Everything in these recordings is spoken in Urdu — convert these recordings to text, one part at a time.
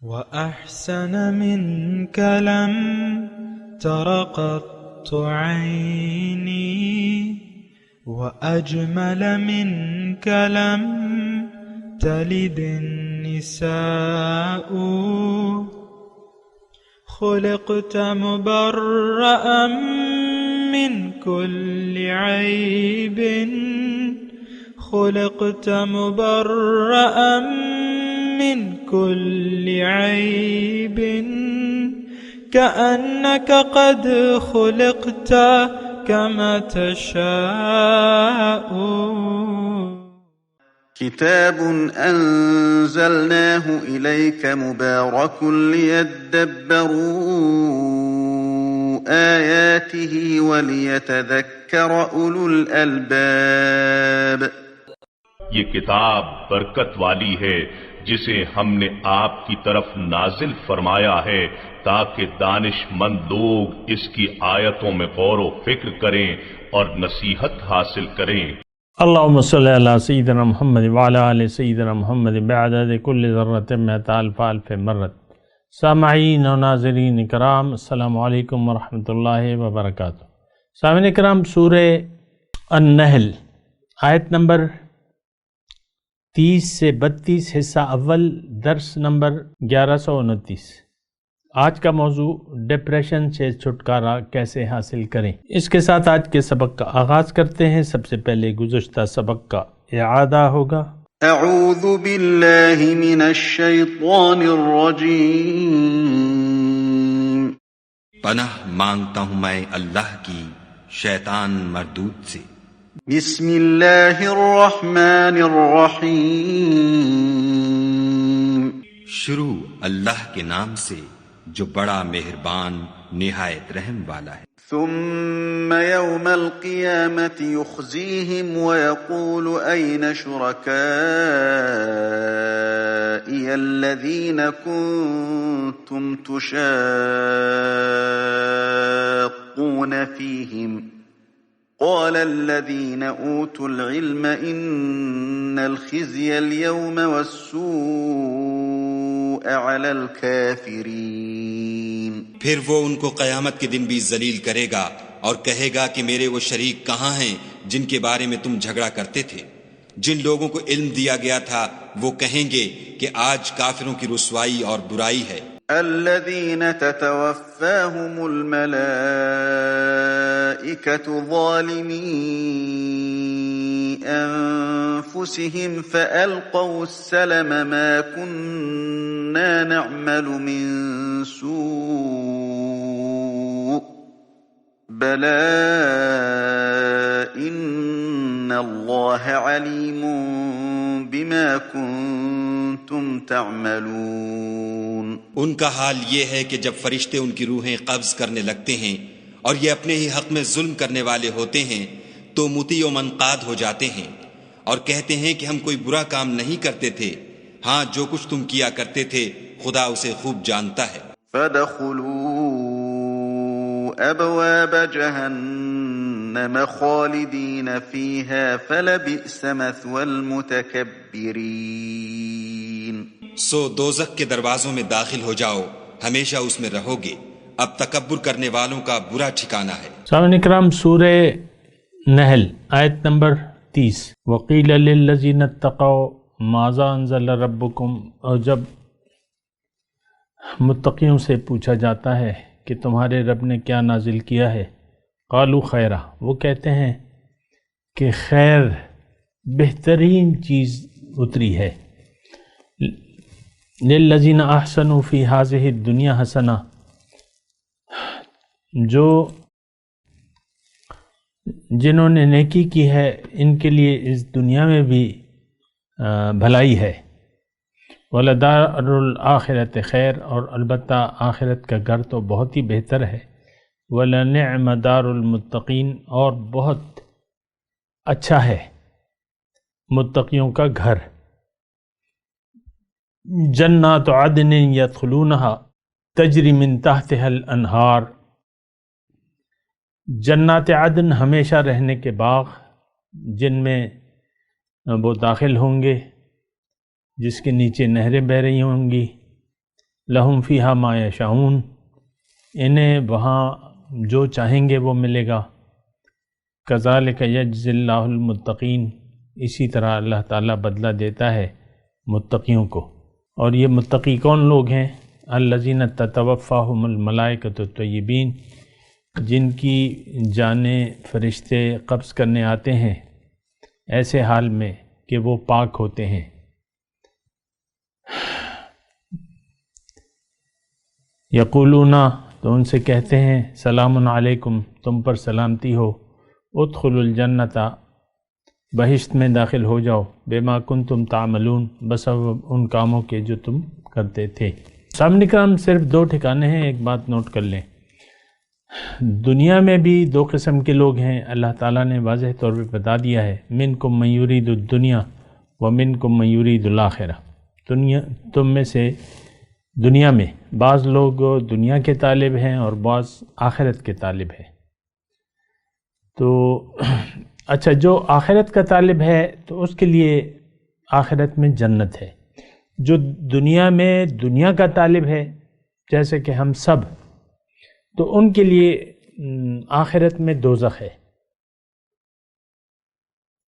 وأحسن منك لم تر قط عيني، وأجمل منك لم تلد النساء. خلقت مبرأ من كل عيب، خلقت مبرأ من كل عيب، كأنك قد خلقت كما تشاء. كتاب أنزلناه إليك مبارك ليدبروا آياته وليتذكر أولو الألباب. یہ کتاب برکت والی ہے جسے ہم نے آپ کی طرف نازل فرمایا ہے تاکہ دانش مند لوگ اس کی آیتوں میں غور و فکر کریں اور نصیحت حاصل کریں۔ اللہم صلی علی سیدنا محمد وعلی آل سیدنا محمد بعدد کل ذرۃ مئۃ الف الف مرت۔ سامعین و ناظرین اکرام، السلام علیکم ورحمۃ اللہ وبرکاتہ۔ سامعین اکرام، سورہ النحل آیت نمبر 30 سے 32 حصہ اول، درس نمبر 1129۔ آج کا موضوع ڈپریشن سے چھٹکارا کیسے حاصل کریں۔ اس کے ساتھ آج کے سبق کا آغاز کرتے ہیں۔ سب سے پہلے گزشتہ سبق کا اعادہ ہوگا۔ اعوذ باللہ من الشیطان الرجیم۔ پناہ مانگتا ہوں میں اللہ کی شیطان مردود سے۔ بسم اللہ الرحمن الرحیم۔ شروع اللہ کے نام سے جو بڑا مہربان نہایت رحم والا ہے۔ ثم يوم القيامة يخزيهم ويقول أين شركائي الذين كنتم تشاقون فيهم قال الذين أوتوا العلم إن الخزي اليوم والسوء على الكافرين۔ پھر وہ ان کو قیامت کے دن بھی ذلیل کرے گا اور کہے گا کہ میرے وہ شریک کہاں ہیں جن کے بارے میں تم جھگڑا کرتے تھے۔ جن لوگوں کو علم دیا گیا تھا وہ کہیں گے کہ آج کافروں کی رسوائی اور برائی ہے۔ الذين تتوفاهم الملائكة ظالمي أنفسهم فألقوا السلم ما كنا نعمل من سوء بلى إن الله عليم بما كنتم تعملون۔ ان کا حال یہ ہے کہ جب فرشتے ان کی روحیں قبض کرنے لگتے ہیں اور یہ اپنے ہی حق میں ظلم کرنے والے ہوتے ہیں تو مطیع و منقاد ہو جاتے ہیں اور کہتے ہیں کہ ہم کوئی برا کام نہیں کرتے تھے، ہاں جو کچھ تم کیا کرتے تھے خدا اسے خوب جانتا ہے۔ فَادْخُلُوا أَبْوَابَ جَهَنَّمَ خَالِدِينَ فِيهَا فَلَبِئْسَ مَثْوَى الْمُتَكَبِّرِينَ۔ سو دوزخ کے دروازوں میں داخل ہو جاؤ، ہمیشہ اس میں رہو گے، اب تکبر کرنے والوں کا برا ٹھکانہ ہے۔ سامعین اکرام، سورہ نحل آیت نمبر 30۔ وَقِيلَ لِلَّذِينَ اتَّقَوْا مَاذَا أَنزَلَ رَبُّكُمْ، اور جب متقیوں سے پوچھا جاتا ہے کہ تمہارے رب نے کیا نازل کیا ہے، قالوا خیرہ، وہ کہتے ہیں کہ خیر، بہترین چیز اتری ہے۔ للذین احسنوا فی ہذہ الدنیا حسنہ، جو جنہوں نے نیکی کی ہے ان کے لیے اس دنیا میں بھی بھلائی ہے۔ وَلَدَارُ الْآخِرَةِ خیر، اور البتہ آخرت کا گھر تو بہت ہی بہتر ہے۔ وَلَنِعْمَ دَارُ الْمُتَّقِينَ، اور بہت اچھا ہے متقیوں کا گھر۔ جنات عدن يدخلونها تجری من تحتها الانہار، جنات عدن ہمیشہ رہنے کے باغ جن میں وہ داخل ہوں گے، جس کے نیچے نہریں بہہ رہی ہوں گی۔ لہم فیہا ما یشاؤون، انہیں وہاں جو چاہیں گے وہ ملے گا۔ کذالک یجزی اللہ المتقین، اسی طرح اللہ تعالیٰ بدلہ دیتا ہے متقیوں کو۔ اور یہ متقی کون لوگ ہیں؟ الذین تتوفاہم الملائکۃ الطیبین، جن کی جانیں فرشتے قبض کرنے آتے ہیں ایسے حال میں کہ وہ پاک ہوتے ہیں۔ یقولون، تو ان سے کہتے ہیں سلام علیکم، تم پر سلامتی ہو، ادخلوا الجنت، بہشت میں داخل ہو جاؤ، بما کنتم تعملون، بسبب ان کاموں کے جو تم کرتے تھے۔ سامنے کرام صرف دو ٹھکانے ہیں، ایک بات نوٹ کر لیں، دنیا میں بھی دو قسم کے لوگ ہیں، اللہ تعالیٰ نے واضح طور پہ بتا دیا ہے، منکم من یرید الدنیا ومنکم من یرید الآخرہ، تم میں سے دنیا میں بعض لوگ دنیا کے طالب ہیں اور بعض آخرت کے طالب ہیں۔ تو اچھا، جو آخرت کا طالب ہے تو اس کے لیے آخرت میں جنت ہے، جو دنیا میں دنیا کا طالب ہے جیسے کہ ہم سب، تو ان کے لیے آخرت میں دوزخ ہے۔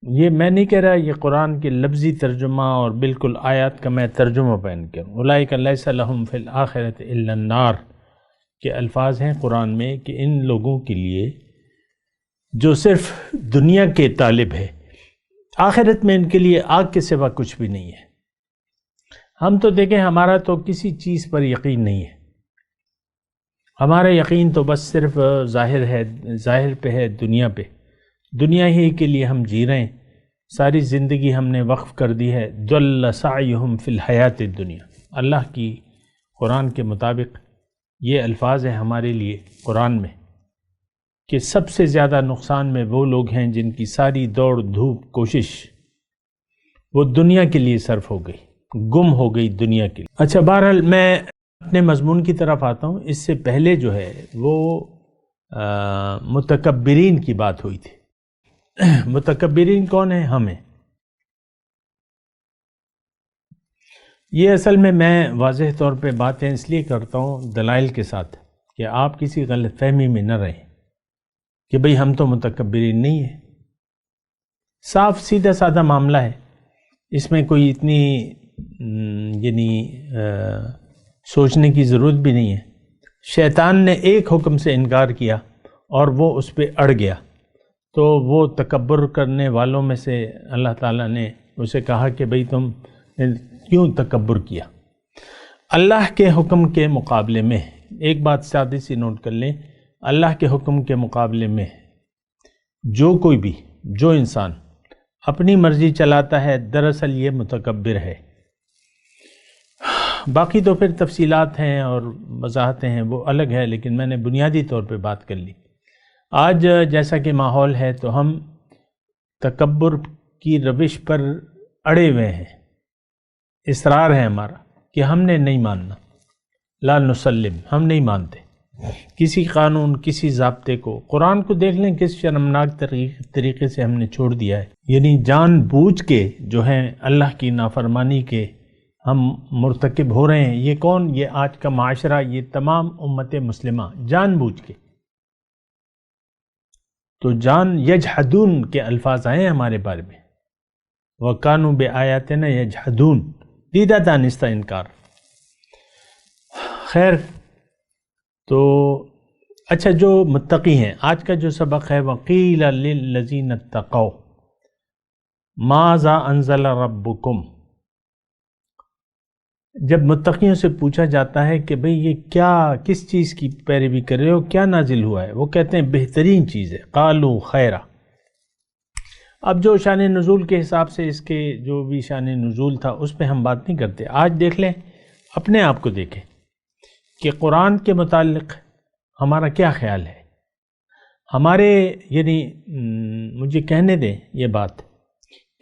یہ میں نہیں کہہ رہا، یہ قرآن کے لفظی ترجمہ اور بالکل آیات کا میں ترجمہ بیان کروں، اولئک لیس لہم فی الآخرۃ الا النار کے الفاظ ہیں قرآن میں کہ ان لوگوں کے لیے جو صرف دنیا کے طالب ہے، آخرت میں ان کے لیے آگ کے سوا کچھ بھی نہیں ہے۔ ہم تو دیکھیں، ہمارا تو کسی چیز پر یقین نہیں ہے، ہمارا یقین تو بس صرف ظاہر پہ ہے، دنیا پہ، دنیا ہی کے لیے ہم جی رہے ہیں، ساری زندگی ہم نے وقف کر دی ہے۔ ضل سعیہم فی الحیات الدنیا، اللہ کی قرآن کے مطابق یہ الفاظ ہیں ہمارے لیے قرآن میں کہ سب سے زیادہ نقصان میں وہ لوگ ہیں جن کی ساری دوڑ دھوپ کوشش وہ دنیا کے لیے صرف ہو گئی، گم ہو گئی دنیا کے لیے۔ اچھا، بہرحال میں اپنے مضمون کی طرف آتا ہوں۔ اس سے پہلے جو ہے وہ متکبرین کی بات ہوئی تھی۔ متکبرین کون ہیں؟ ہمیں۔ یہ اصل میں واضح طور پہ باتیں اس لیے کرتا ہوں دلائل کے ساتھ کہ آپ کسی غلط فہمی میں نہ رہیں کہ بھئی ہم تو متکبرین نہیں ہیں۔ صاف سیدھا سادہ معاملہ ہے، اس میں کوئی اتنی سوچنے کی ضرورت بھی نہیں ہے۔ شیطان نے ایک حکم سے انکار کیا اور وہ اس پہ اڑ گیا، تو وہ تکبر کرنے والوں میں سے اللہ تعالیٰ نے اسے کہا کہ بھئی تم کیوں تکبر کیا؟ اللہ کے حکم کے مقابلے میں ایک بات سادی سی نوٹ کر لیں، اللہ کے حکم کے مقابلے میں جو انسان اپنی مرضی چلاتا ہے دراصل یہ متکبر ہے۔ باقی تو پھر تفصیلات ہیں اور وضاحتیں ہیں، وہ الگ ہے، لیکن میں نے بنیادی طور پہ بات کر لی۔ آج جیسا کہ ماحول ہے تو ہم تکبر کی روش پر اڑے ہوئے ہیں، اصرار ہے ہمارا کہ ہم نے نہیں ماننا، لا نسلم، ہم نہیں مانتے کسی قانون، کسی ضابطے کو۔ قرآن کو دیکھ لیں کس شرمناک طریقے سے ہم نے چھوڑ دیا ہے، یعنی جان بوجھ کے جو ہیں اللہ کی نافرمانی کے ہم مرتکب ہو رہے ہیں۔ یہ کون؟ یہ آج کا معاشرہ، یہ تمام امت مسلمہ جان بوجھ کے۔ تو جان یجحدون کے الفاظ آئے ہیں ہمارے بارے میں، وَكَانُوا بِآيَاتِنَا يَجْحَدُونَ، دیدہ دانستہ انکار۔ خیر، تو اچھا، جو متقی ہیں، آج کا جو سبق ہے وَقِيلَ لِلَّذِينَ اتَّقَوْا مَاذَا أَنزَلَ رَبُّكُمْ، جب متقیوں سے پوچھا جاتا ہے کہ بھئی یہ کس چیز کی پیروی کر رہے ہو، کیا نازل ہوا ہے، وہ کہتے ہیں بہترین چیز ہے، قالوا خیرا۔ اب جو شان نزول کے حساب سے اس کے جو بھی شان نزول تھا اس پہ ہم بات نہیں کرتے۔ آج دیکھ لیں، اپنے آپ کو دیکھیں کہ قرآن کے متعلق ہمارا کیا خیال ہے۔ ہمارے مجھے کہنے دیں یہ بات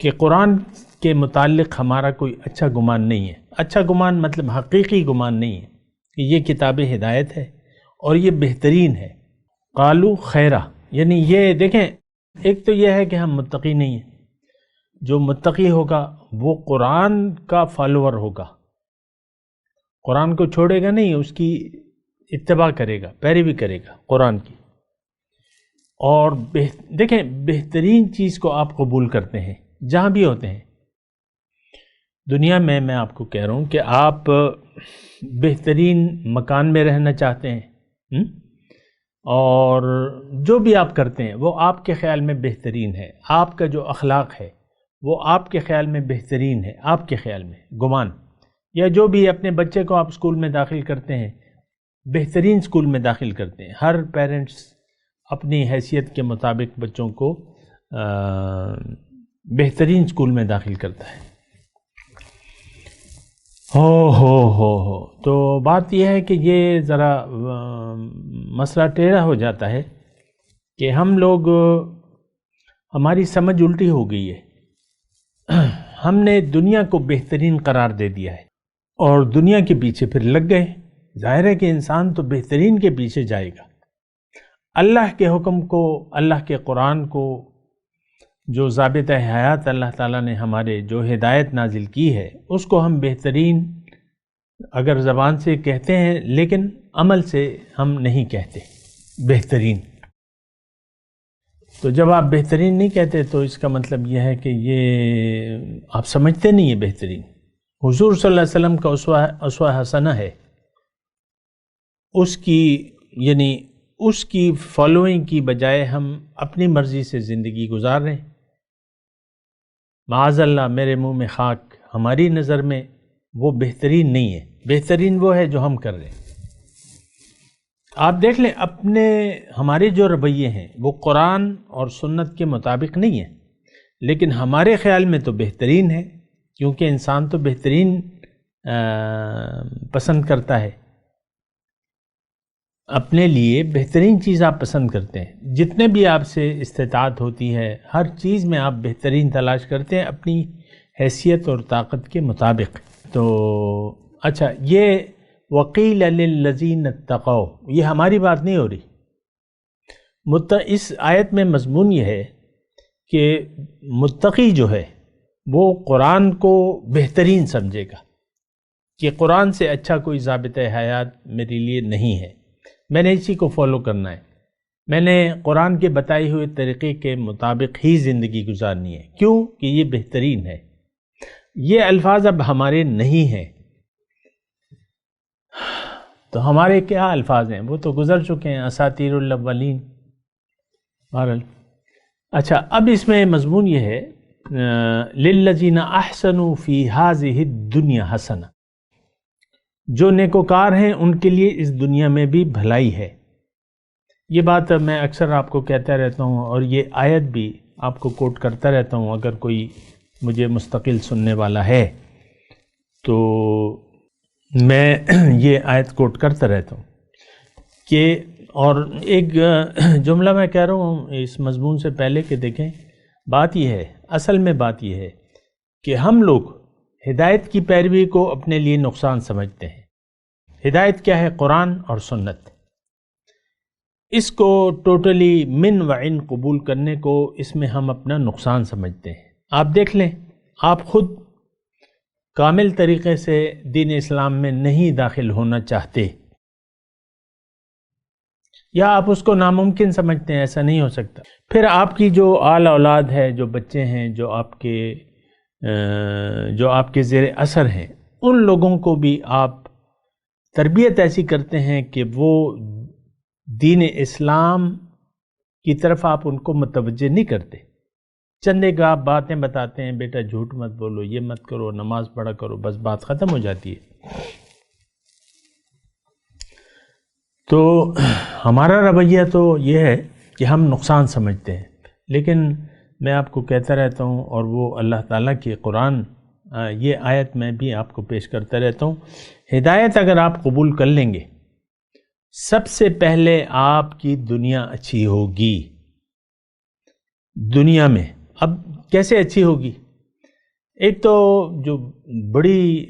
کہ قرآن کے متعلق ہمارا کوئی اچھا گمان نہیں ہے۔ اچھا گمان مطلب حقیقی گمان نہیں ہے کہ یہ کتاب ہدایت ہے اور یہ بہترین ہے۔ قالوا خیرا، یعنی یہ دیکھیں، ایک تو یہ ہے کہ ہم متقی نہیں ہیں۔ جو متقی ہوگا وہ قرآن کا فالوور ہوگا، قرآن کو چھوڑے گا نہیں، اس کی اتباع کرے گا، پیروی کرے گا قرآن کی. اور دیکھیں بہترین چیز کو آپ قبول کرتے ہیں جہاں بھی ہوتے ہیں دنیا میں آپ کو کہہ رہا ہوں کہ آپ بہترین مکان میں رہنا چاہتے ہیں اور جو بھی آپ کرتے ہیں وہ آپ کے خیال میں بہترین ہے. آپ کا جو اخلاق ہے وہ آپ کے خیال میں بہترین ہے، آپ کے خیال میں گمان. یا جو بھی اپنے بچے کو آپ اسکول میں داخل کرتے ہیں بہترین اسکول میں داخل کرتے ہیں. ہر پیرنٹس اپنی حیثیت کے مطابق بچوں کو بہترین اسکول میں داخل کرتا ہے. ہو تو بات یہ ہے کہ یہ ذرا مسئلہ ٹیڑھا ہو جاتا ہے کہ ہم لوگ، ہماری سمجھ الٹی ہو گئی ہے. ہم نے دنیا کو بہترین قرار دے دیا ہے اور دنیا کے پیچھے پھر لگ گئے. ظاہر ہے کہ انسان تو بہترین کے پیچھے جائے گا. اللہ کے حکم کو، اللہ کے قرآن کو، جو ضابطہ حیات اللہ تعالیٰ نے ہمارے جو ہدایت نازل کی ہے اس کو ہم بہترین اگر زبان سے کہتے ہیں لیکن عمل سے ہم نہیں کہتے بہترین. تو جب آپ بہترین نہیں کہتے تو اس کا مطلب یہ ہے کہ یہ آپ سمجھتے نہیں ہے بہترین. حضور صلی اللہ علیہ وسلم کا اسوہ حسنہ ہے، اس کی فالوئنگ کی بجائے ہم اپنی مرضی سے زندگی گزار رہے ہیں. معاذ اللہ، میرے منہ میں خاک، ہماری نظر میں وہ بہترین نہیں ہے. بہترین وہ ہے جو ہم کر رہے ہیں. آپ دیکھ لیں ہمارے جو رویے ہیں وہ قرآن اور سنت کے مطابق نہیں ہیں، لیکن ہمارے خیال میں تو بہترین ہے، کیونکہ انسان تو بہترین پسند کرتا ہے. اپنے لیے بہترین چیز آپ پسند کرتے ہیں. جتنے بھی آپ سے استطاعت ہوتی ہے ہر چیز میں آپ بہترین تلاش کرتے ہیں اپنی حیثیت اور طاقت کے مطابق. تو اچھا، یہ وقیل للذین اتقوا، یہ ہماری بات نہیں ہو رہی. اس آیت میں مضمون یہ ہے کہ متقی جو ہے وہ قرآن کو بہترین سمجھے گا کہ قرآن سے اچھا کوئی ضابطہ حیات میرے لیے نہیں ہے، میں نے اسی کو فالو کرنا ہے، میں نے قرآن کے بتائے ہوئے طریقے کے مطابق ہی زندگی گزارنی ہے. کیوں کہ یہ بہترین ہے. یہ الفاظ اب ہمارے نہیں ہیں. تو ہمارے کیا الفاظ ہیں؟ وہ تو گزر چکے ہیں، اساطیر الاولین. بہرحال اچھا، اب اس میں مضمون یہ ہے للذین احسنوا فی ہذہ الدنیا حسنہ، جو نیکوکار ہیں ان کے لیے اس دنیا میں بھی بھلائی ہے. یہ بات میں اکثر آپ کو کہتا رہتا ہوں اور یہ آیت بھی آپ کو کوٹ کرتا رہتا ہوں. اگر کوئی مجھے مستقل سننے والا ہے تو میں یہ آیت کوٹ کرتا رہتا ہوں کہ، اور ایک جملہ میں کہہ رہا ہوں اس مضمون سے پہلے کہ دیکھیں، بات یہ ہے، اصل میں بات یہ ہے کہ ہم لوگ ہدایت کی پیروی کو اپنے لیے نقصان سمجھتے ہیں. ہدایت کیا ہے؟ قرآن اور سنت. اس کو ٹوٹلی من و عن قبول کرنے کو اس میں ہم اپنا نقصان سمجھتے ہیں. آپ دیکھ لیں، آپ خود کامل طریقے سے دین اسلام میں نہیں داخل ہونا چاہتے، یا آپ اس کو ناممکن سمجھتے ہیں، ایسا نہیں ہو سکتا. پھر آپ کی جو آل اولاد ہے، جو بچے ہیں، جو آپ کے زیر اثر ہیں، ان لوگوں کو بھی آپ تربیت ایسی کرتے ہیں کہ وہ دین اسلام کی طرف آپ ان کو متوجہ نہیں کرتے. چند ایک آپ باتیں بتاتے ہیں، بیٹا جھوٹ مت بولو، یہ مت کرو، نماز پڑھا کرو، بس بات ختم ہو جاتی ہے. تو ہمارا رویہ تو یہ ہے کہ ہم نقصان سمجھتے ہیں. لیکن میں آپ کو کہتا رہتا ہوں، اور وہ اللہ تعالیٰ کی قرآن، یہ آیت میں بھی آپ کو پیش کرتا رہتا ہوں. ہدایت اگر آپ قبول کر لیں گے، سب سے پہلے آپ کی دنیا اچھی ہوگی. دنیا میں اب کیسے اچھی ہوگی؟ ایک تو جو بڑی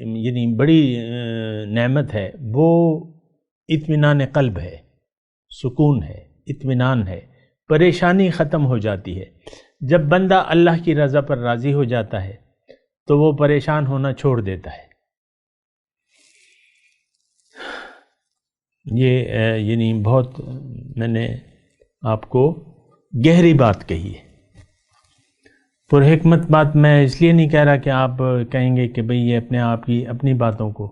نعمت ہے وہ اطمینان قلب ہے، سکون ہے، اطمینان ہے، پریشانی ختم ہو جاتی ہے. جب بندہ اللہ کی رضا پر راضی ہو جاتا ہے تو وہ پریشان ہونا چھوڑ دیتا ہے. یہ یعنی بہت میں نے آپ کو گہری بات کہی ہے، پر حکمت بات میں اس لیے نہیں کہہ رہا کہ آپ کہیں گے کہ بھئی یہ اپنے آپ کی اپنی باتوں کو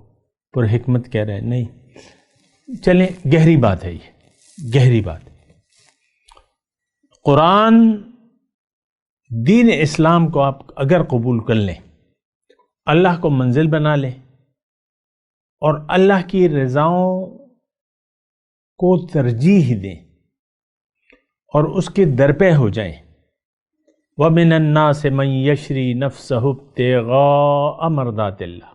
پر حکمت کہہ رہے ہیں، نہیں، چلیں گہری بات ہے، یہ گہری بات۔ قرآن دین اسلام کو آپ اگر قبول کر لیں، اللہ کو منزل بنا لیں اور اللہ کی رضاؤں کو ترجیح دیں اور اس کے درپے ہو جائیں، وَمِنَ النَّاسِ مَن يَشْرِي نَفْسَهُ ابْتِغَاءَ مَرْضَاتِ اللَّهِ،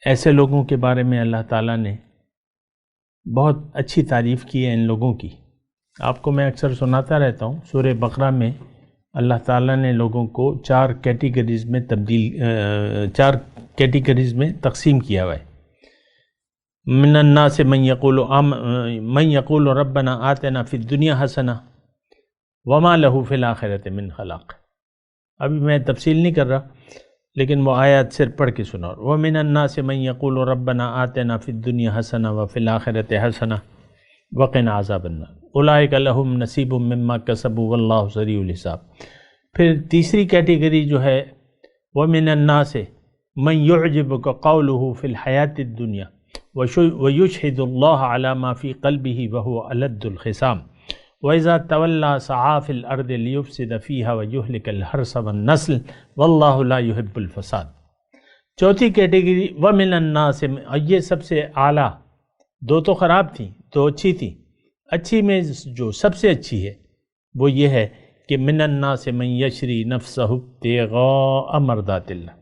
ایسے لوگوں کے بارے میں اللہ تعالیٰ نے بہت اچھی تعریف کی ہے۔ ان لوگوں کی آپ کو میں اکثر سناتا رہتا ہوں، سورہ بقرہ میں اللہ تعالیٰ نے لوگوں کو چار کیٹیگریز میں تقسیم کیا ہوا ہے۔ من الناس من یقول ربنا آتنا فی الدنیا حسنہ وما له فی الآخرۃ من خلاق۔ ابھی میں تفصیل نہیں کر رہا، لیکن وہ آیات صرف پڑھ کے سنا۔ ومن الناس من یقول ربنا آتنا فی الدنیا حسنہ وفی الآخرۃ حسنہ وقنا عذاب النار اولئک لہم نصیب مما کسبوا واللہ سریع الحساب۔ پھر تیسری کیٹیگری جو ہے ومن الناس من یعجبک قولہ فی الحیاۃ الدنیا ویشہد اللہ علی ما فی قلبہ وہو الد الخصام وَإِذَا تَوَلَّى سَعَىٰ فِي الْأَرْضِ لِيُفْسِدَ فِيهَا وَيُهْلِكَ الْحَرْثَ وَالنَّسْلَ وَاللَّهُ لَا يُحِبُّ الْفَسَادَ۔ چوتھی کیٹیگری وَمِنَ النَّاسِ، یہ سب سے اعلیٰ، دو تو خراب تھیں، دو اچھی تھیں، اچھی میں جو سب سے اچھی ہے وہ یہ ہے کہ مِنَ النَّاسِ مَن يَشْرِي نَفْسَهُ ابْتِغَاءَ مَرْضَاتِ اللَّهِ،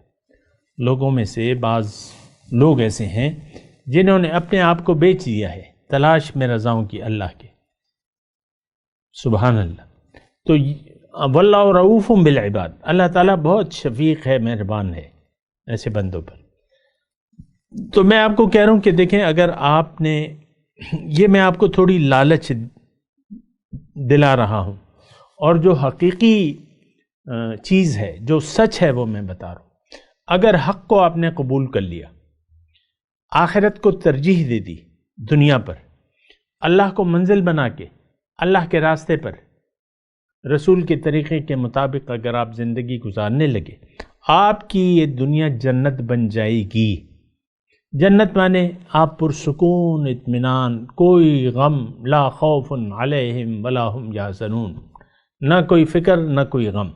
لوگوں میں سے بعض لوگ ایسے ہیں جنہوں نے اپنے آپ کو بیچ دیا ہے تلاش میں رضاؤں کی اللہ کے۔ سبحان اللہ۔ تو واللہ رؤوف بالعباد، اللہ تعالیٰ بہت شفیق ہے، مہربان ہے ایسے بندوں پر۔ تو میں آپ کو کہہ رہا ہوں کہ دیکھیں، اگر آپ نے یہ، میں آپ کو تھوڑی لالچ دلا رہا ہوں، اور جو حقیقی چیز ہے، جو سچ ہے، وہ میں بتا رہا ہوں۔ اگر حق کو آپ نے قبول کر لیا، آخرت کو ترجیح دے دی دنیا پر، اللہ کو منزل بنا کے اللہ کے راستے پر رسول کے طریقے کے مطابق اگر آپ زندگی گزارنے لگے، آپ کی یہ دنیا جنت بن جائے گی۔ جنت مانے آپ پرسکون، اطمینان، کوئی غم، لا خوف علیہم ولا هم یحزنون، نہ کوئی فکر نہ کوئی غم۔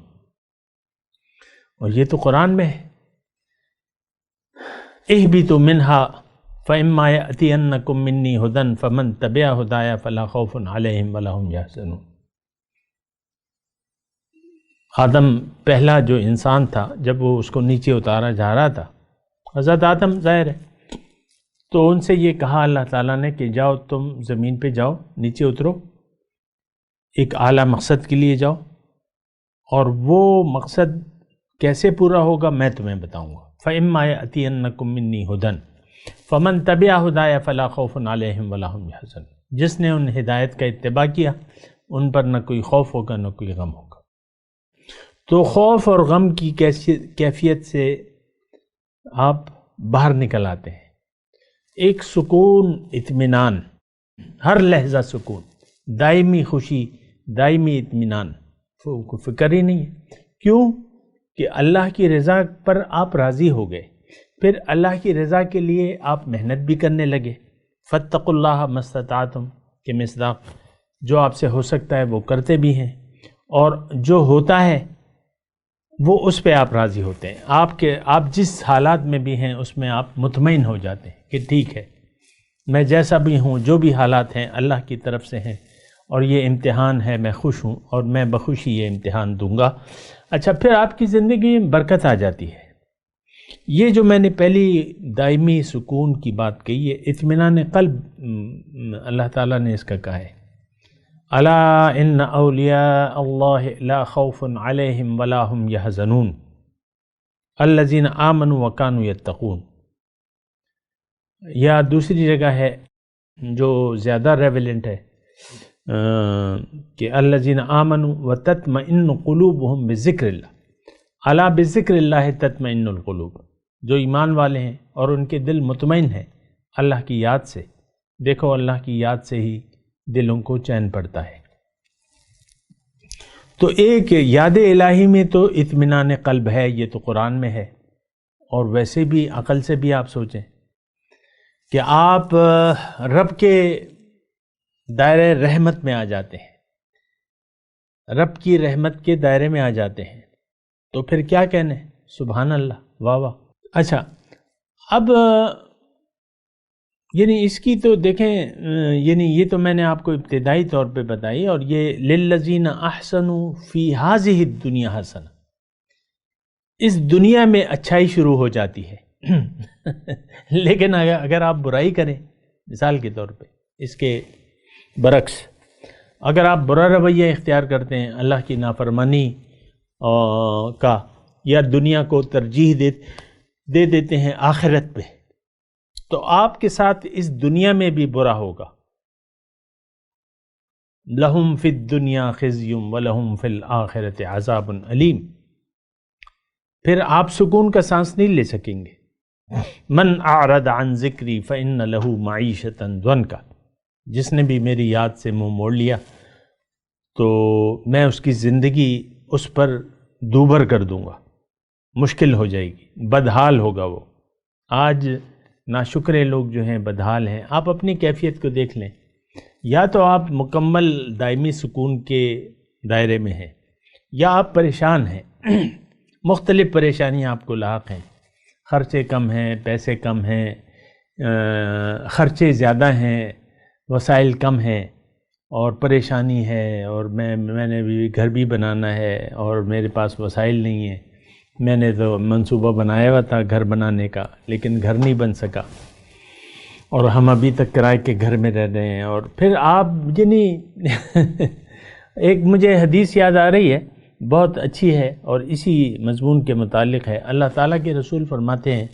اور یہ تو قرآن میں ہے، اہبطوا منہا فَإِمَّا يَأْتِيَنَّكُم مِّنِّي هُدًى فَمَن تَبِعَ هُدَايَ فَلَا خَوْفٌ عَلَيْهِمْ وَلَا هُمْ يَحْزَنُونَ۔ آدم پہلا جو انسان تھا، جب وہ اس کو نیچے اتارا جا رہا تھا، حضرت آدم ظاہر ہے، تو ان سے یہ کہا اللہ تعالیٰ نے کہ جاؤ تم زمین پہ جاؤ، نیچے اترو، ایک اعلیٰ مقصد کے لیے جاؤ، اور وہ مقصد کیسے پورا ہوگا میں تمہیں بتاؤں گا۔ فَإِمَّا يَأْتِيَنَّكُم مِّنِّي هُدًى فَمَن تَبِعَ هُدَايَ فَلَا خَوْفٌ عَلَيْهِمْ وَلَا هُمْ يَحْزَنُونَ، جس نے ان ہدایت کا اتباع کیا ان پر نہ کوئی خوف ہوگا نہ کوئی غم ہوگا۔ تو خوف اور غم کی کیفیت سے آپ باہر نکل آتے ہیں، ایک سکون، اطمینان، ہر لحظہ سکون، دائمی خوشی، دائمی اطمینان، کوئی فکر ہی نہیں ہے۔ کیوں کہ اللہ کی رضا پر آپ راضی ہو گئے، پھر اللہ کی رضا کے لیے آپ محنت بھی کرنے لگے۔ فاتقوا اللہ ما استطعتم کے مصداق، جو آپ سے ہو سکتا ہے وہ کرتے بھی ہیں، اور جو ہوتا ہے وہ اس پہ آپ راضی ہوتے ہیں۔ آپ جس حالات میں بھی ہیں اس میں آپ مطمئن ہو جاتے ہیں کہ ٹھیک ہے، میں جیسا بھی ہوں، جو بھی حالات ہیں اللہ کی طرف سے ہیں، اور یہ امتحان ہے، میں خوش ہوں اور میں بخوشی یہ امتحان دوں گا۔ اچھا، پھر آپ کی زندگی میں برکت آ جاتی ہے۔ یہ جو میں نے پہلی دائمی سکون کی بات کہی ہے، اطمینان قلب، اللہ تعالیٰ نے اس کا کہا ہے، الا ان اولیاء اللہ لا خوف علیہم ولا هم یحزنون الذین آمنوا وکانوا یتقون۔ یا دوسری جگہ ہے جو زیادہ ریویلنٹ ہے کہ الذین آمنوا وتطمئن قلوبهم بذکر اللہ، الا بذکر اللہ تطمئن القلوب، جو ایمان والے ہیں اور ان کے دل مطمئن ہیں اللہ کی یاد سے، دیکھو اللہ کی یاد سے ہی دلوں کو چین پڑتا ہے۔ تو ایک یاد الہی میں تو اطمینان قلب ہے، یہ تو قرآن میں ہے، اور ویسے بھی عقل سے بھی آپ سوچیں کہ آپ رب کے دائرے رحمت میں آ جاتے ہیں، رب کی رحمت کے دائرے میں آ جاتے ہیں، تو پھر کیا کہنے، سبحان اللہ، واہ واہ۔ اچھا، اب یعنی اس کی تو دیکھیں، یعنی یہ تو میں نے آپ کو ابتدائی طور پہ بتائی، اور یہ للذین احسنوا فی ہذہ الدنیا حسنہ، اس دنیا میں اچھائی شروع ہو جاتی ہے لیکن اگر آپ برائی کریں، مثال کے طور پہ اس کے برعکس اگر آپ برا رویہ اختیار کرتے ہیں، اللہ کی نافرمانی کا، یا دنیا کو ترجیح دے دیتے ہیں آخرت پہ، تو آپ کے ساتھ اس دنیا میں بھی برا ہوگا۔ لہم فی الدنیا خزی ولہم فی الآخرۃ عذاب علیم، پھر آپ سکون کا سانس نہیں لے سکیں گے۔ من اعرض عن ذکری فإن لہ معیشۃ ضنکا، جس نے بھی میری یاد سے منہ موڑ لیا تو میں اس کی زندگی اس پر دوبر کر دوں گا، مشکل ہو جائے گی، بدحال ہوگا وہ۔ آج ناشکرے لوگ جو ہیں بدحال ہیں۔ آپ اپنی کیفیت کو دیکھ لیں، یا تو آپ مکمل دائمی سکون کے دائرے میں ہیں، یا آپ پریشان ہیں، مختلف پریشانیاں آپ کو لاحق ہیں، خرچے کم ہیں، پیسے کم ہیں، خرچے زیادہ ہیں، وسائل کم ہیں، اور پریشانی ہے، اور میں نے بھی گھر بھی بنانا ہے اور میرے پاس وسائل نہیں ہیں، میں نے تو منصوبہ بنایا ہوا تھا گھر بنانے کا لیکن گھر نہیں بن سکا، اور ہم ابھی تک کرائے کے گھر میں رہ رہے ہیں۔ اور پھر آپ یعنی ایک مجھے حدیث یاد آ رہی ہے، بہت اچھی ہے اور اسی مضمون کے متعلق ہے۔ اللہ تعالیٰ کے رسول فرماتے ہیں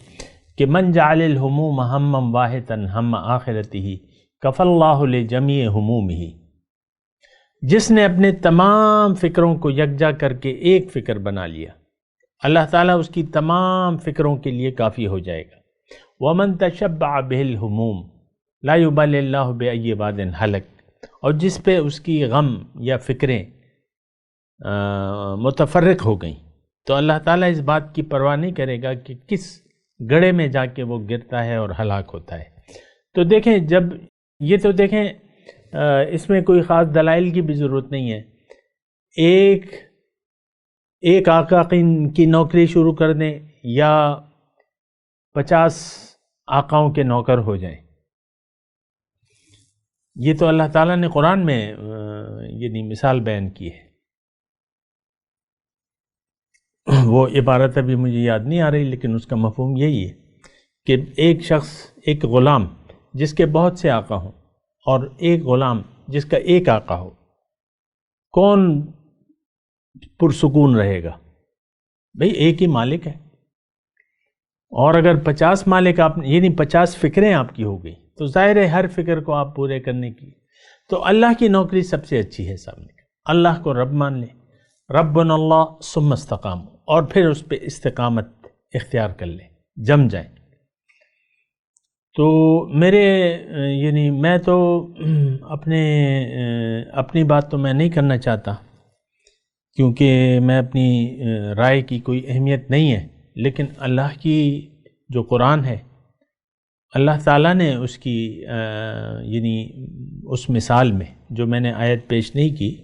کہ من جعل الہموم ہما واحدا ہم آخرتہ کفی اللہ لجمیع ہمومہ، جس نے اپنے تمام فکروں کو یکجا کر کے ایک فکر بنا لیا، اللہ تعالیٰ اس کی تمام فکروں کے لیے کافی ہو جائے گا۔ وَمَن تَشَبَّعَ بِهِ الْهُمُومُ لَا يُبَالِ اللَّهُ بِأَيِّ بَعْدٍ هَلَكَ، اور جس پہ اس کی غم یا فکریں متفرق ہو گئیں تو اللہ تعالیٰ اس بات کی پرواہ نہیں کرے گا کہ کس گڑھے میں جا کے وہ گرتا ہے اور ہلاک ہوتا ہے۔ تو دیکھیں، جب یہ تو دیکھیں اس میں کوئی خاص دلائل کی بھی ضرورت نہیں ہے۔ ایک آقا کی نوکری شروع کر دیں یا 50 آقاؤں کے نوکر ہو جائیں، یہ تو اللہ تعالیٰ نے قرآن میں یعنی مثال بیان کی ہے۔ وہ عبارت ابھی مجھے یاد نہیں آ رہی لیکن اس کا مفہوم یہی ہے کہ ایک شخص، ایک غلام جس کے بہت سے آقا ہوں، اور ایک غلام جس کا ایک آقا ہو، کون پرسکون رہے گا؟ بھئی ایک ہی مالک ہے، اور اگر 50 مالک آپ یعنی 50 فکریں آپ کی ہو گئی تو ظاہر ہے ہر فکر کو آپ پورے کرنے کی، تو اللہ کی نوکری سب سے اچھی ہے سامنے، اللہ کو رب مان لیں، ربنا اللہ ثم استقاموا، اور پھر اس پہ استقامت اختیار کر لیں، جم جائیں۔ تو میرے یعنی میں تو اپنی بات تو میں نہیں کرنا چاہتا کیونکہ میں اپنی رائے کی کوئی اہمیت نہیں ہے، لیکن اللہ کی جو قرآن ہے، اللہ تعالیٰ نے اس کی یعنی اس مثال میں جو میں نے آیت پیش نہیں کی،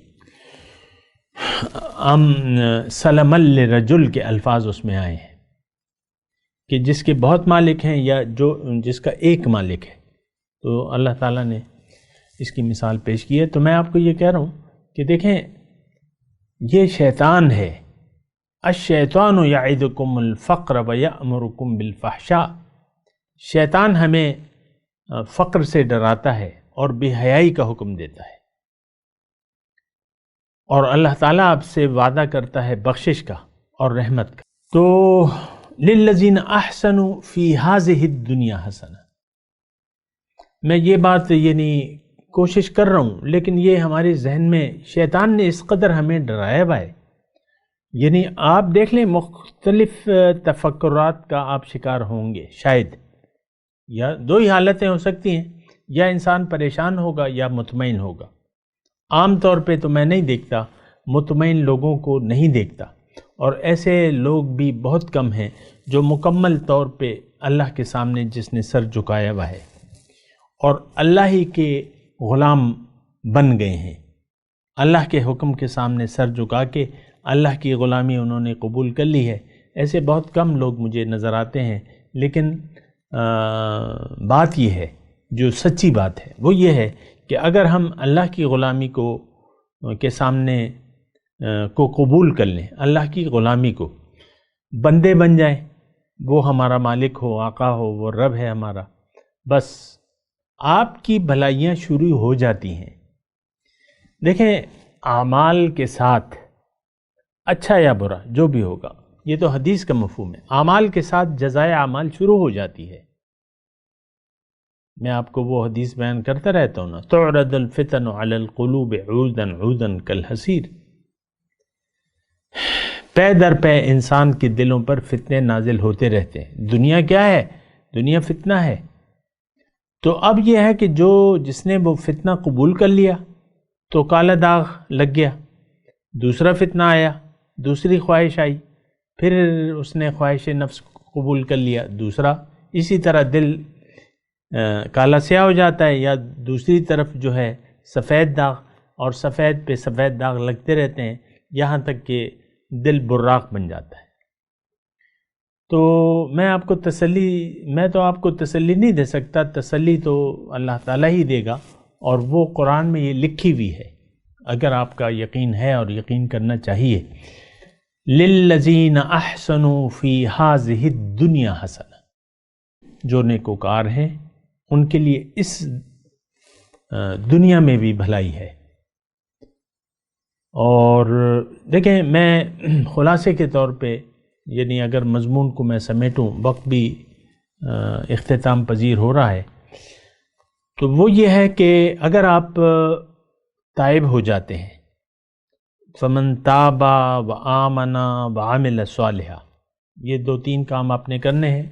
سلم للرجل کے الفاظ اس میں آئے ہیں کہ جس کے بہت مالک ہیں یا جس کا ایک مالک ہے، تو اللہ تعالیٰ نے اس کی مثال پیش کی ہے۔ تو میں آپ کو یہ کہہ رہا ہوں کہ دیکھیں، یہ شیطان ہے، الشیطان یعدکم الفقر ویأمرکم بالفحشاء، شیطان ہمیں فقر سے ڈراتا ہے اور بے حیائی کا حکم دیتا ہے، اور اللہ تعالیٰ آپ سے وعدہ کرتا ہے بخشش کا اور رحمت کا۔ تو للذین احسنوا فی ہذہ الدنیا حسنہ، میں یہ بات یعنی کوشش کر رہا ہوں، لیکن یہ ہمارے ذہن میں شیطان نے اس قدر ہمیں ڈرایا ہوا ہے، یعنی آپ دیکھ لیں مختلف تفکرات کا آپ شکار ہوں گے شاید، یا دو ہی حالتیں ہو سکتی ہیں، یا انسان پریشان ہوگا یا مطمئن ہوگا۔ عام طور پہ تو میں نہیں دیکھتا، مطمئن لوگوں کو نہیں دیکھتا، اور ایسے لوگ بھی بہت کم ہیں جو مکمل طور پہ اللہ کے سامنے جس نے سر جھکایا ہوا ہے اور اللہ ہی کے غلام بن گئے ہیں، اللہ کے حکم کے سامنے سر جھکا کے اللہ کی غلامی انہوں نے قبول کر لی ہے۔ ایسے بہت کم لوگ مجھے نظر آتے ہیں، لیکن بات یہ ہے، جو سچی بات ہے وہ یہ ہے کہ اگر ہم اللہ کی غلامی کے سامنے کو قبول کر لیں، اللہ کی غلامی کو، بندے بن جائیں، وہ ہمارا مالک ہو، آقا ہو، وہ رب ہے ہمارا، بس آپ کی بھلائیاں شروع ہو جاتی ہیں۔ دیکھیں، اعمال کے ساتھ اچھا یا برا جو بھی ہوگا، یہ تو حدیث کا مفہوم ہے، اعمال کے ساتھ جزائے اعمال شروع ہو جاتی ہے۔ میں آپ کو وہ حدیث بیان کرتا رہتا ہوں نا، تعرض الفتن علی القلوب عودا عودا کالحصیر، پے در پے انسان کے دلوں پر فتنے نازل ہوتے رہتے ہیں۔ دنیا کیا ہے؟ دنیا فتنہ ہے۔ تو اب یہ ہے کہ جس نے وہ فتنہ قبول کر لیا تو کالا داغ لگ گیا، دوسرا فتنہ آیا، دوسری خواہش آئی، پھر اس نے خواہش نفس قبول کر لیا، دوسرا، اسی طرح دل کالا سیاہ ہو جاتا ہے، یا دوسری طرف جو ہے سفید داغ، اور سفید پہ سفید داغ لگتے رہتے ہیں یہاں تک کہ دل براق بن جاتا ہے۔ تو میں تو آپ کو تسلی نہیں دے سکتا، تسلی تو اللہ تعالیٰ ہی دے گا، اور وہ قرآن میں یہ لکھی ہوئی ہے، اگر آپ کا یقین ہے، اور یقین کرنا چاہیے۔ للذین احسنوا فی ہذہ الدنیا حسنہ، جو نیکوکار ہیں ان کے لیے اس دنیا میں بھی بھلائی ہے۔ اور دیکھیں، میں خلاصے کے طور پہ، یعنی اگر مضمون کو میں سمیٹوں، وقت بھی اختتام پذیر ہو رہا ہے، تو وہ یہ ہے کہ اگر آپ تائب ہو جاتے ہیں، فمن تاب وآمن وعمل صالحا، یہ 2-3 کام آپ نے کرنے ہیں۔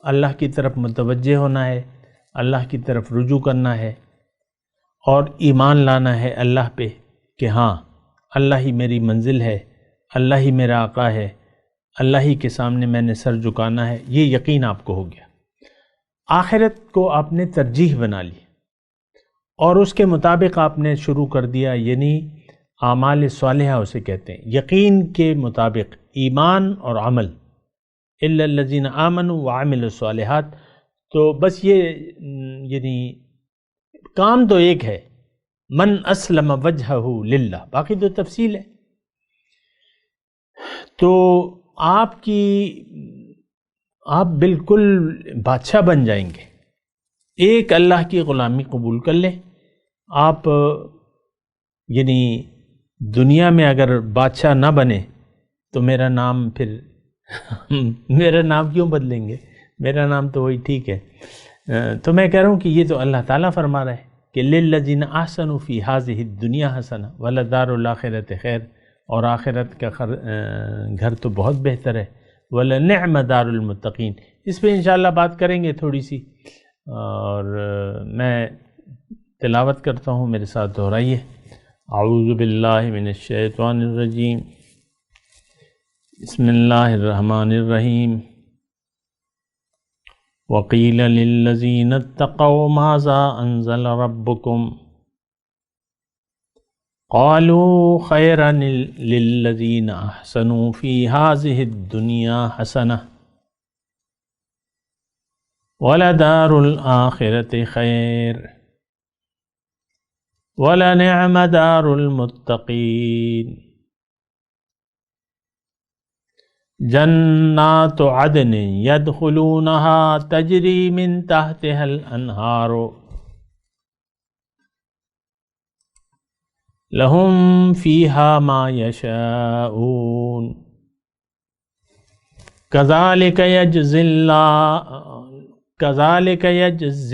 اللہ کی طرف متوجہ ہونا ہے، اللہ کی طرف رجوع کرنا ہے، اور ایمان لانا ہے اللہ پہ کہ ہاں، اللہ ہی میری منزل ہے، اللہ ہی میرا آقا ہے، اللہ ہی کے سامنے میں نے سر جھکانا ہے، یہ یقین آپ کو ہو گیا۔ آخرت کو آپ نے ترجیح بنا لی، اور اس کے مطابق آپ نے شروع کر دیا، یعنی اعمال صالحہ اسے کہتے ہیں، یقین کے مطابق ایمان اور عمل، الا الذین آمنوا وعملوا الصالحات۔ تو بس یہ یعنی کام تو ایک ہے، من اسلم وجہہ للہ، باقی تو تفصیل ہے۔ تو آپ بالکل بادشاہ بن جائیں گے، ایک اللہ کی غلامی قبول کر لیں آپ۔ یعنی دنیا میں اگر بادشاہ نہ بنے تو میرا نام پھر میرا نام کیوں بدلیں گے؟ میرا نام تو وہی ٹھیک ہے۔ تو میں کہہ رہا ہوں کہ یہ تو اللہ تعالیٰ فرما رہا ہے کہ للذین احسنوا فی ہذہ الدنیا حسنہ ولدار الآخرۃ خیر، اور آخرت کا گھر تو بہت بہتر ہے، ولنعم دار المتقین۔ اس پہ انشاءاللہ بات کریں گے تھوڑی سی، اور میں تلاوت کرتا ہوں، میرے ساتھ دہرائیے۔ اعوذ باللہ من الشیطان الرجیم، بسم اللہ الرحمن الرحیم۔ وقیل للذین اتقوا ماذا انزل ربکم قالوا خیرا للذین احسنوا فی ہذہ الدنیا حسنہ ولدار الآخرۃ خیر ولنعم دار المتقین۔ جنات عدن يدخلونها تجری من تحتها الانہار لهم فيها ما يشاءون كذلك يجزي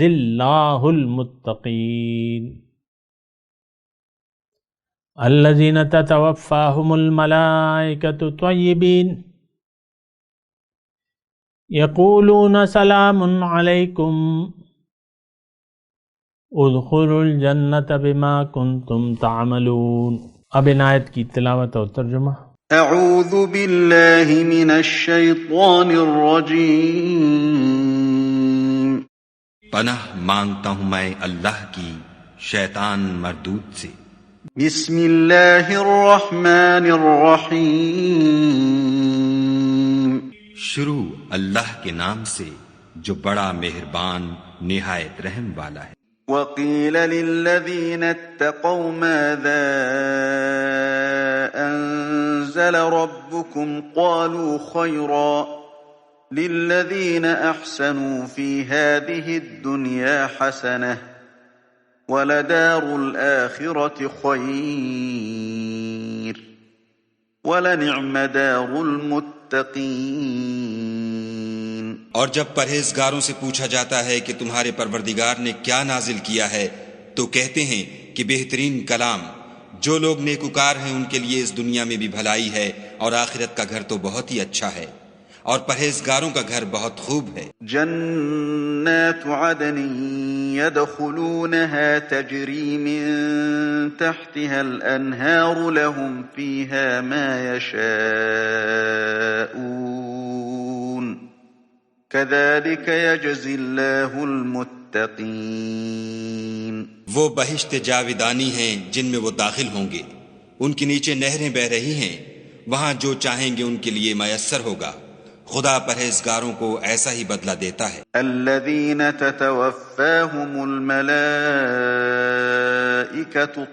الله المتقين الذين تتوفاهم الملائكة طيبين یقولون سلام علیکم ادخلوا الجنۃ بما کنتم تعملون۔ اب ان آیت کی تلاوت اور ترجمہ۔ اعوذ باللہ من الشیطان الرجیم۔ پناہ مانگتا ہوں میں اللہ کی شیطان مردود سے۔ بسم اللہ الرحمن الرحیم۔ شروع اللہ کے نام سے جو بڑا مہربان نہایت رحم والا ہے۔ وقیل للذین اتقوا ماذا انزل ربکم قالوا خیرا للذین احسنوا فی هذه الدنیا حسنة ولدار الآخرة خیر ولنعم دار المتقین۔ اور جب پرہیزگاروں سے پوچھا جاتا ہے کہ تمہارے پروردگار نے کیا نازل کیا ہے تو کہتے ہیں کہ بہترین کلام، جو لوگ نیکوکار ہیں ان کے لیے اس دنیا میں بھی بھلائی ہے اور آخرت کا گھر تو بہت ہی اچھا ہے، اور پرہیزگاروں کا گھر بہت خوب ہے۔ جنات عدن يدخلونها تجری من تحتها الانہار لهم فيها ما يشاءون كذلك يجزي الله المتقین۔ وہ بہشت جاودانی ہیں جن میں وہ داخل ہوں گے، ان کے نیچے نہریں بہہ رہی ہیں، وہاں جو چاہیں گے ان کے لیے میسر ہوگا، خدا پرہیزگاروں کو ایسا ہی بدلہ دیتا ہے۔ الذین تتوفاہم الملائکۃ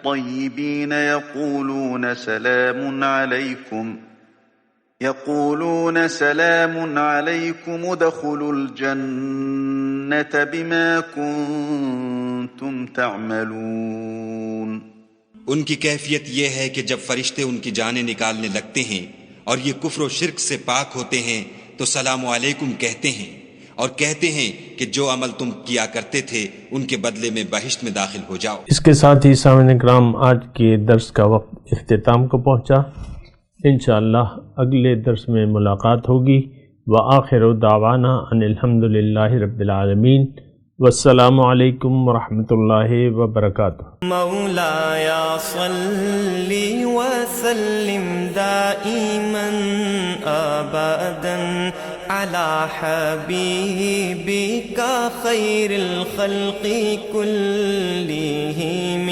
طیبین یقولون سلام علیکم ادخلوا الجنۃ بما کنتم تعملون۔ ان کی کیفیت یہ ہے کہ جب فرشتے ان کی جانیں نکالنے لگتے ہیں اور یہ کفر و شرک سے پاک ہوتے ہیں تو سلام علیکم کہتے ہیں اور کہتے ہیں کہ جو عمل تم کیا کرتے تھے ان کے بدلے میں بہشت میں داخل ہو جاؤ۔ اس کے ساتھ ہی سامعین کرام آج کے درس کا وقت اختتام کو پہنچا۔ انشاءاللہ اگلے درس میں ملاقات ہوگی۔ وآخر دعوانا ان الحمدللہ رب العالمین، والسلام علیکم ورحمۃ اللہ وبرکاتہ۔ مولاي صل وسلم دائما أبدا على حبيبك خير الخلق كلهم